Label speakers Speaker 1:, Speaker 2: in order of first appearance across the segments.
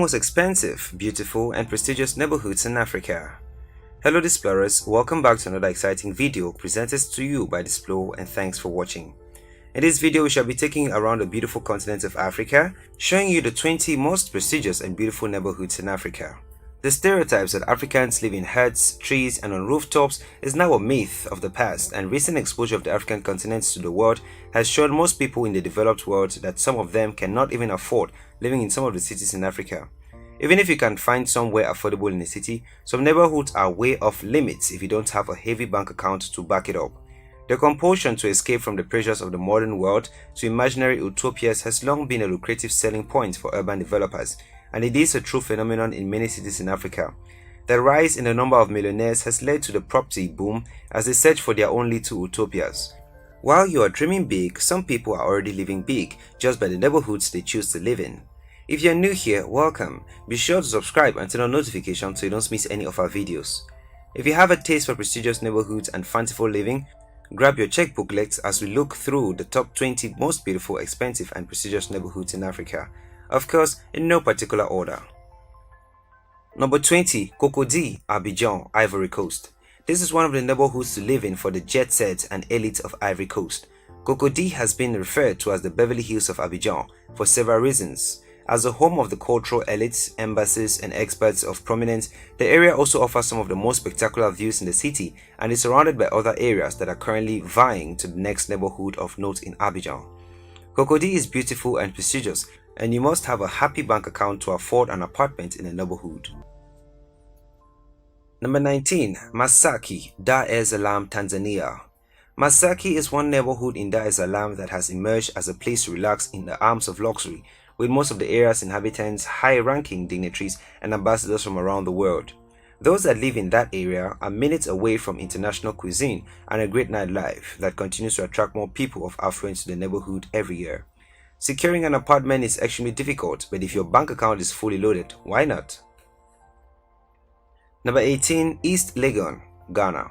Speaker 1: Most expensive, beautiful and prestigious neighborhoods in Africa. Hello explorers, welcome back to another exciting video presented to you by Displo, and thanks for watching. In this video we shall be taking around the beautiful continent of Africa, showing you the 20 most prestigious and beautiful neighborhoods in Africa. The stereotypes that Africans live in huts, trees and on rooftops is now a myth of the past, and recent exposure of the African continent to the world has shown most people in the developed world that some of them cannot even afford living in some of the cities in Africa. Even if you can find somewhere affordable in a city, some neighborhoods are way off limits if you don't have a heavy bank account to back it up. The compulsion to escape from the pressures of the modern world to imaginary utopias has long been a lucrative selling point for urban developers, and it is a true phenomenon in many cities in Africa. The rise in the number of millionaires has led to the property boom as they search for their own little utopias. While you are dreaming big, some people are already living big just by the neighborhoods they choose to live in. If you are new here, welcome. Be sure to subscribe and turn on notifications so you don't miss any of our videos. If you have a taste for prestigious neighborhoods and fanciful living, grab your check booklets as we look through the top 20 most beautiful, expensive and prestigious neighborhoods in Africa. Of course, in no particular order. Number 20. Cocody, Abidjan, Ivory Coast. This is one of the neighborhoods to live in for the jet set and elite of Ivory Coast. Cocody has been referred to as the Beverly Hills of Abidjan for several reasons. As the home of the cultural elites, embassies and experts of prominence, the area also offers some of the most spectacular views in the city and is surrounded by other areas that are currently vying to the next neighborhood of note in Abidjan. Cocody is beautiful and prestigious, and you must have a happy bank account to afford an apartment in the neighborhood. Number 19. Masaki, Dar es Salaam, Tanzania. Masaki is one neighborhood in Dar es Salaam that has emerged as a place to relax in the arms of luxury, with most of the area's inhabitants high-ranking dignitaries and ambassadors from around the world. Those that live in that area are minutes away from international cuisine and a great nightlife that continues to attract more people of affluence to the neighborhood every year. Securing an apartment is extremely difficult, but if your bank account is fully loaded, why not? Number 18. East Legon, Ghana.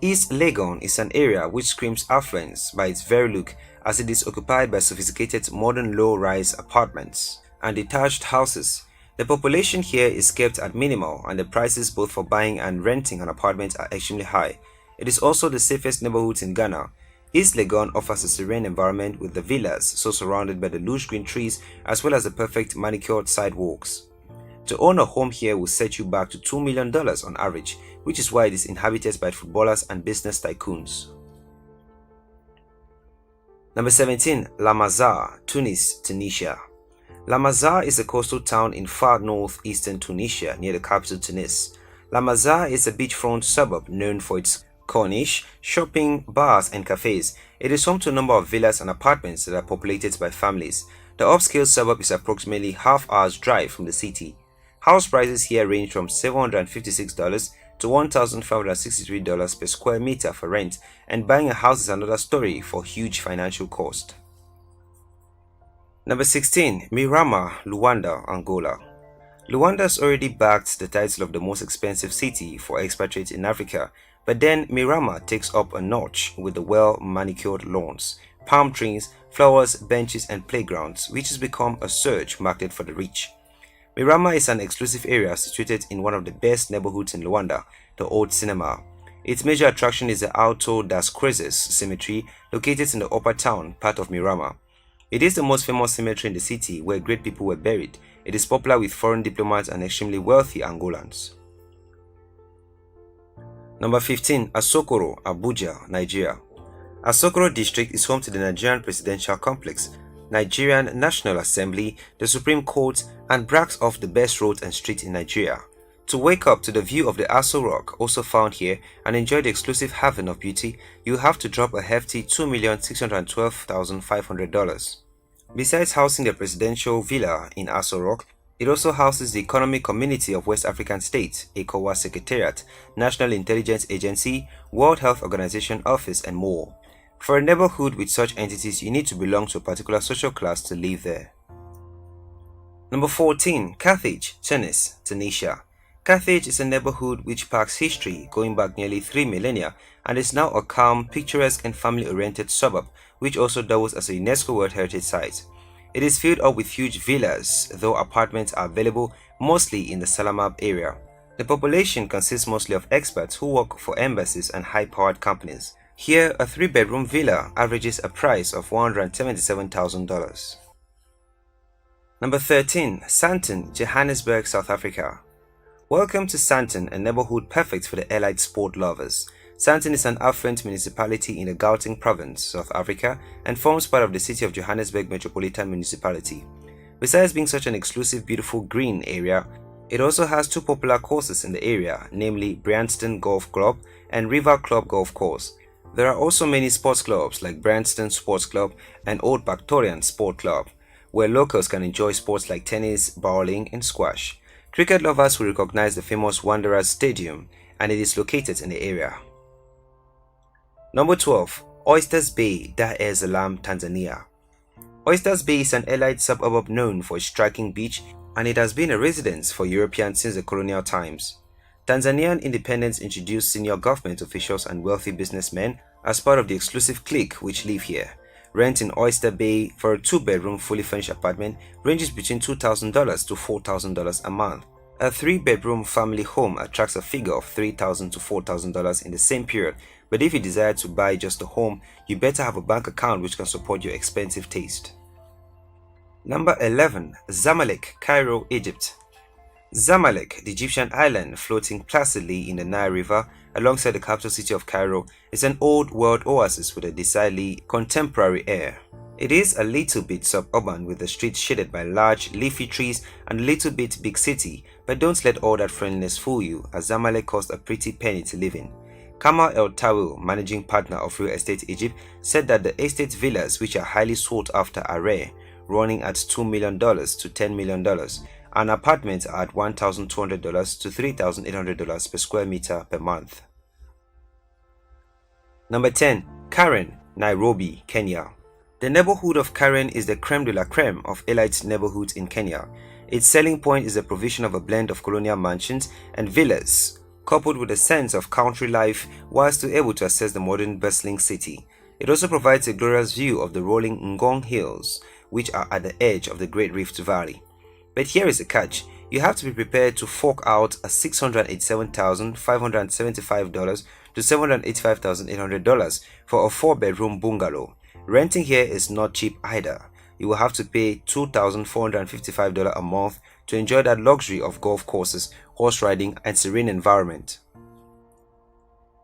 Speaker 1: East Legon is an area which screams affluence by its very look, as it is occupied by sophisticated modern low-rise apartments and detached houses. The population here is kept at minimal, and the prices both for buying and renting an apartment are extremely high. It is also the safest neighborhood in Ghana. East Legon offers a serene environment with the villas so surrounded by the lush green trees as well as the perfect manicured sidewalks. To own a home here will set you back to $2 million on average, which is why it is inhabited by footballers and business tycoons. Number 17. La Marsa, Tunis, Tunisia. La Marsa is a coastal town in far northeastern Tunisia near the capital Tunis. La Marsa is a beachfront suburb known for its corniche, shopping, bars and cafes. It is home to a number of villas and apartments that are populated by families. The upscale suburb is approximately half hour's drive from the city. House prices here range from $756 to $1,563 per square meter for rent, and buying a house is another story for huge financial cost. Number 16. Miramar, Luanda, Angola. Luanda has already bagged the title of the most expensive city for expatriates in Africa, but then Miramar takes up a notch with the well-manicured lawns, palm trees, flowers, benches and playgrounds, which has become a search market for the rich. Miramar is an exclusive area situated in one of the best neighborhoods in Luanda, the Old Cinema. Its major attraction is the Alto das Cruzes cemetery located in the upper town part of Miramar. It is the most famous cemetery in the city where great people were buried. It is popular with foreign diplomats and extremely wealthy Angolans. Number 15. Asokoro, Abuja, Nigeria. Asokoro district is home to the Nigerian Presidential Complex, Nigerian National Assembly, the Supreme Court, and brags of the best roads and streets in Nigeria. To wake up to the view of the Aso Rock, also found here, and enjoy the exclusive haven of beauty, you have to drop a hefty $2,612,500. Besides housing the presidential villa in Aso Rock, it also houses the Economic Community of West African States, ECOWAS Secretariat, National Intelligence Agency, World Health Organization Office, and more. For a neighborhood with such entities, you need to belong to a particular social class to live there. Number 14. Carthage, Tunis, Tunisia. Carthage is a neighborhood which packs history going back nearly 3 millennia and is now a calm, picturesque and family-oriented suburb which also doubles as a UNESCO World Heritage Site. It is filled up with huge villas, though apartments are available mostly in the Salaam area. The population consists mostly of expats who work for embassies and high-powered companies. Here, a 3-bedroom villa averages a price of $177,000. Number 13. Sandton, Johannesburg, South Africa. Welcome to Sandton, a neighborhood perfect for the elite sport lovers. Sandton is an affluent municipality in the Gauteng province, South Africa, and forms part of the city of Johannesburg Metropolitan Municipality. Besides being such an exclusive, beautiful green area, it also has two popular courses in the area, namely Bryanston Golf Club and River Club Golf Course. There are also many sports clubs like Bryanston Sports Club and Old Victorian Sport Club, where locals can enjoy sports like tennis, bowling, and squash. Cricket lovers will recognize the famous Wanderers Stadium, and it is located in the area. Number 12. Oyster's Bay, Dar es Salaam, Tanzania. Oyster's Bay is an elite suburb known for its striking beach, and it has been a residence for Europeans since the colonial times. Tanzanian independence introduced senior government officials and wealthy businessmen as part of the exclusive clique which live here. Rent in Oyster Bay for a 2-bedroom fully furnished apartment ranges between $2,000 to $4,000 a month. A 3-bedroom family home attracts a figure of $3,000 to $4,000 in the same period, but if you desire to buy just a home, you better have a bank account which can support your expensive taste. Number 11. Zamalek, Cairo, Egypt. Zamalek, the Egyptian island floating placidly in the Nile River alongside the capital city of Cairo, is an old world oasis with a decidedly contemporary air. It is a little bit suburban with the streets shaded by large leafy trees and a little bit big city, but don't let all that friendliness fool you, as Zamalek costs a pretty penny to live in. Kamal El Tawil, managing partner of Real Estate Egypt, said that the estate villas, which are highly sought after, are rare, running at $2 million to $10 million, and apartments are at $1,200 to $3,800 per square meter per month. Number 10. Karen, Nairobi, Kenya. The neighborhood of Karen is the creme de la creme of elite neighborhoods in Kenya. Its selling point is the provision of a blend of colonial mansions and villas, coupled with a sense of country life while still able to access the modern bustling city. It also provides a glorious view of the rolling Ngong Hills, which are at the edge of the Great Rift Valley. But here is the catch: you have to be prepared to fork out a $687,575 to $785,800 for a 4-bedroom bungalow. Renting here is not cheap either. You will have to pay $2,455 a month to enjoy that luxury of golf courses, horse riding, and serene environment.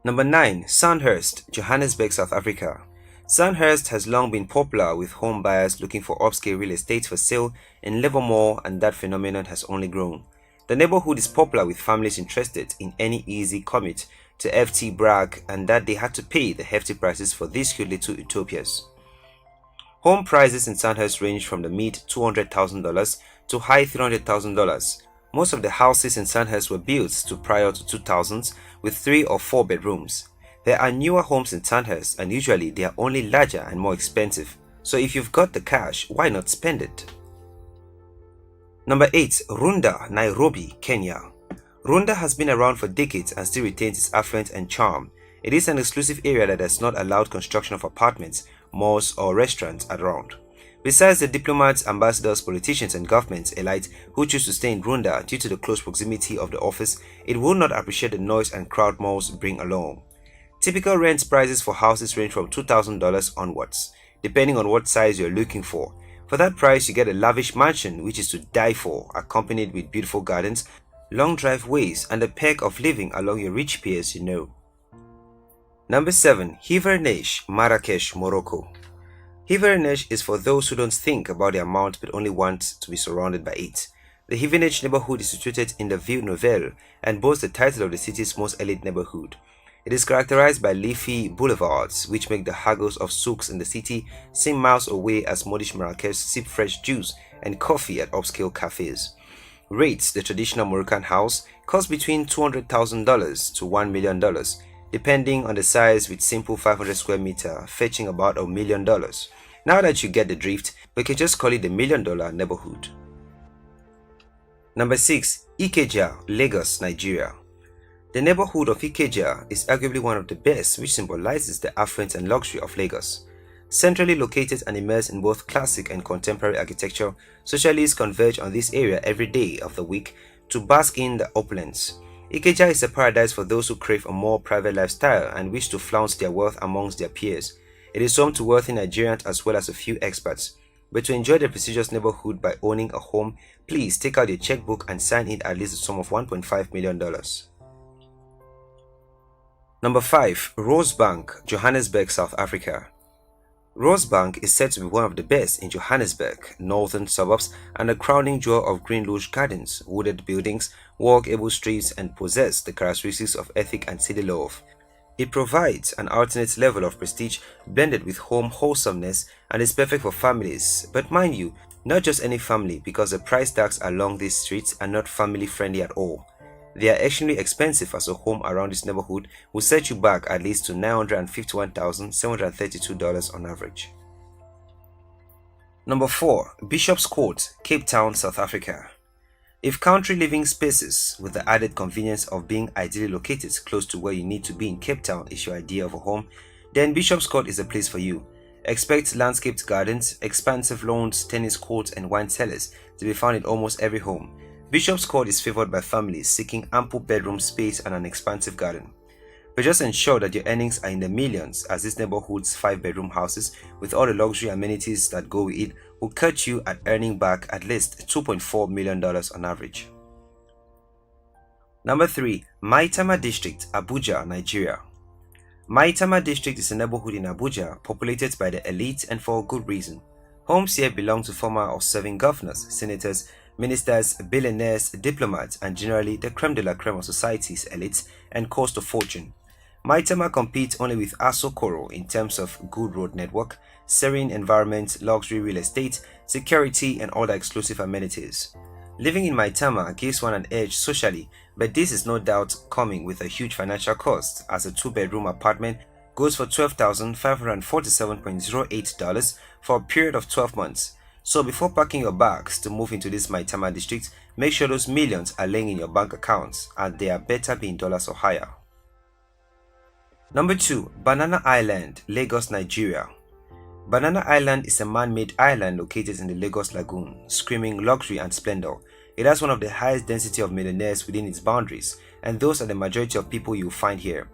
Speaker 1: Number 9. Sandhurst, Johannesburg, South Africa. Sandhurst has long been popular with home buyers looking for upscale real estate for sale in Livermore, and that phenomenon has only grown. The neighborhood is popular with families interested in any easy commute to FT brag and that they had to pay the hefty prices for these cute little utopias. Home prices in Sandhurst range from the mid $200,000 to high $300,000. Most of the houses in Sandhurst were built to prior to 2000s with 3 or 4 bedrooms. There are newer homes in Sandhurst, and usually they are only larger and more expensive. So if you've got the cash, why not spend it? Number 8. Runda, Nairobi, Kenya. Runda has been around for decades and still retains its affluence and charm. It is an exclusive area that has not allowed construction of apartments, malls, or restaurants around. Besides the diplomats, ambassadors, politicians, and government elite who choose to stay in Runda due to the close proximity of the office, it will not appreciate the noise and crowd malls bring along. Typical rent prices for houses range from $2,000 onwards, depending on what size you're looking for. For that price, you get a lavish mansion which is to die for, accompanied with beautiful gardens, long driveways, and the perk of living along your rich peers you know. Number 7. Hivernage, Marrakesh, Morocco. Hivernage is for those who don't think about the amount but only want to be surrounded by it. The Hivernage neighborhood is situated in the Ville Nouvelle and boasts the title of the city's most elite neighborhood. It is characterized by leafy boulevards which make the haggles of souks in the city seem miles away as modish Marrakesh sip fresh juice and coffee at upscale cafes. Rates: the traditional Moroccan house costs between $200,000 to $1 million, depending on the size, with simple 500 square meter fetching about $1 million. Now that you get the drift, we can just call it the $1 million neighborhood. Number 6. Ikeja, Lagos, Nigeria. The neighborhood of Ikeja is arguably one of the best, which symbolizes the affluence and luxury of Lagos. Centrally located and immersed in both classic and contemporary architecture, socialists converge on this area every day of the week to bask in the opulence. Ikeja is a paradise for those who crave a more private lifestyle and wish to flounce their wealth amongst their peers. It is home to wealthy Nigerians as well as a few expats. But to enjoy the prestigious neighborhood by owning a home, please take out your checkbook and sign in at least a sum of $1.5 million. Number 5. Rosebank, Johannesburg, South Africa. Rosebank is said to be one of the best in Johannesburg, northern suburbs, and a crowning jewel of green lush gardens, wooded buildings, walkable streets, and possess the characteristics of ethic and city love. It provides an alternate level of prestige blended with home wholesomeness and is perfect for families. But mind you, not just any family, because the price tags along these streets are not family friendly at all. They are extremely expensive, as a home around this neighborhood will set you back at least to $951,732 on average. Number 4. Bishop's Court, Cape Town, South Africa. If country living spaces with the added convenience of being ideally located close to where you need to be in Cape Town is your idea of a home, then Bishop's Court is the place for you. Expect landscaped gardens, expansive lawns, tennis courts, and wine cellars to be found in almost every home. Bishop's Court is favored by families seeking ample bedroom space and an expansive garden. But just ensure that your earnings are in the millions, as this neighborhood's 5-bedroom houses with all the luxury amenities that go with it will catch you at earning back at least $2.4 million on average. Number 3. Maitama District, Abuja, Nigeria. Maitama District is a neighborhood in Abuja populated by the elite, and for a good reason. Homes here belong to former or serving governors, senators, ministers, billionaires, diplomats, and generally the creme de la creme of society's elites, and cost a fortune. Maitama competes only with Asokoro in terms of good road network, serene environment, luxury real estate, security, and all the exclusive amenities. Living in Maitama gives one an edge socially, but this is no doubt coming with a huge financial cost, as a 2-bedroom apartment goes for $12,547.08 for a period of 12 months. So before packing your bags to move into this Maitama district, make sure those millions are laying in your bank accounts, and they are better be in dollars or higher. Number 2. Banana Island, Lagos, Nigeria. Banana Island is a man-made island located in the Lagos Lagoon, screaming luxury and splendor. It has one of the highest density of millionaires within its boundaries, and those are the majority of people you will find here.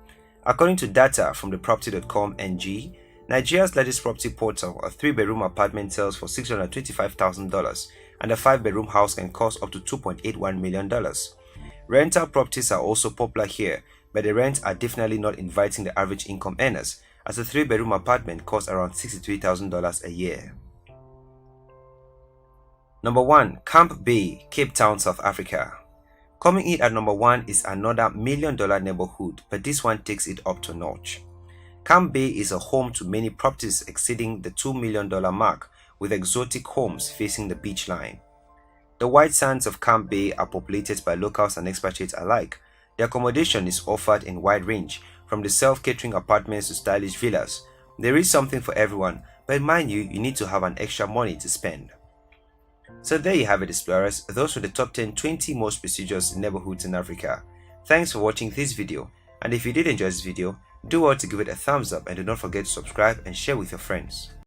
Speaker 1: According to data from the property.com NG, Nigeria's largest property portal, a 3-bedroom apartment sells for $625,000, and a 5-bedroom house can cost up to $2.81 million. Rental properties are also popular here, but the rents are definitely not inviting the average income earners, as a 3-bedroom apartment costs around $63,000 a year. Number 1. Camp Bay, Cape Town, South Africa. Coming in at number 1 is another $1 million neighborhood, but this one takes it up to notch. Camp Bay is a home to many properties exceeding the $2 million mark, with exotic homes facing the beach line. The white sands of Camp Bay are populated by locals and expatriates alike. The accommodation is offered in wide range, from the self-catering apartments to stylish villas. There is something for everyone, but mind you, you need to have an extra money to spend. So there you have it, explorers. Those were the top 20 most prestigious neighborhoods in Africa. Thanks for watching this video, and if you did enjoy this video, do well to give it a thumbs up and do not forget to subscribe and share with your friends.